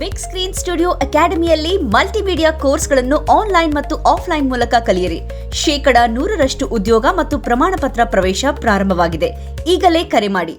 Big screen studio ಅಕಾಡೆಮಿಯಲ್ಲಿ multimedia ಕೋರ್ಸ್ಗಳನ್ನು online ಮತ್ತು ಆಫ್ಲೈನ್ ಮೂಲಕ ಕಲಿಯಿರಿ. 100% ಉದ್ಯೋಗ ಮತ್ತು ಪ್ರಮಾಣ ಪತ್ರ ಪ್ರವೇಶ ಪ್ರಾರಂಭವಾಗಿದೆ. ಈಗಲೇ ಕರೆ ಮಾಡಿ.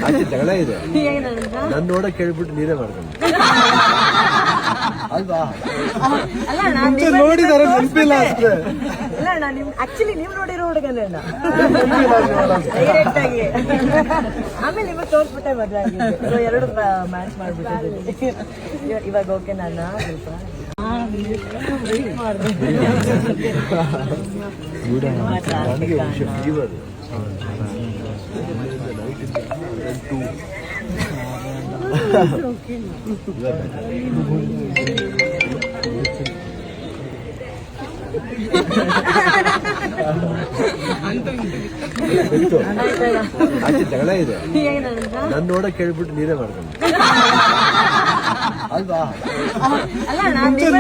ಆಚೆ ಜಗಳ ಇದೆ. ನಾನು ನೋಡಕ್ ಕೇಳ್ಬಿಟ್ಟು ನೀನೇ ಮಾಡ್ಕೊಂಡು ಅಲ್ವಾ ನೋಡಿದಾರೆ ನೆನಪಿಲ್ಲ ಅಷ್ಟೇ. ಇಲ್ಲ ನಾನು ಆಕ್ಚುಲಿ ನೀವು ನೋಡಿರೋ ಹುಡುಗನೇ ಡೈರೆಕ್ಟ್ ಆಗಿ ಆಮೇಲೆ ನಿಮಗೆ ತೋರಿಸ್ಬಿಟ್ಟೆ ಮದುವೆ ಆಗಿದ್ದು. ಎರಡು ಮ್ಯಾಚ್ ಮಾಡ್ಬಿಟ್ಟಿದ್ದೀನಿ. ಇವಾಗ ಓಕೆ ನಾನು ಆಚೆ ಜಗಳ ಇದೆ. ನಾನು ನೋಡಕ್ ಕೇಳ್ಬಿಟ್ಟು ನೀನೇ ಮಾಡ್ಕೊಂಡು ಅಲ್ವಾ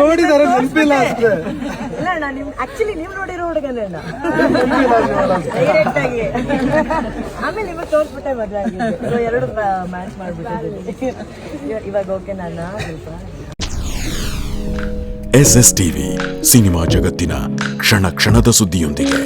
ನೋಡಿದಾರೆ ನೆನಪಿಲ್ಲ ಅಷ್ಟೇ. ಇಲ್ಲ ನಾನು ಆಕ್ಚುಲಿ ನೀವು ನೋಡಿರೋ ಹುಡುಗನೇ ಡೈರೆಕ್ಟ್ ಆಗಿ ಆಮೇಲೆ ನಿಮಗೆ ತೋರಿಸ್ಬಿಟ್ಟೆ ಮದುವೆ ಆಗಿದ್ದು. ಎರಡು ಮ್ಯಾಚ್ ಮಾಡ್ಬಿಟ್ಟಿದ್ದೀನಿ. ಇವಾಗ ಓಕೆ ನಾನು SS TV ಸಿನಿಮಾ ಜಗತ್ತಿನ ಕ್ಷಣ ಕ್ಷಣದ ಸುದ್ದಿಯೊಂದಿಗೆ.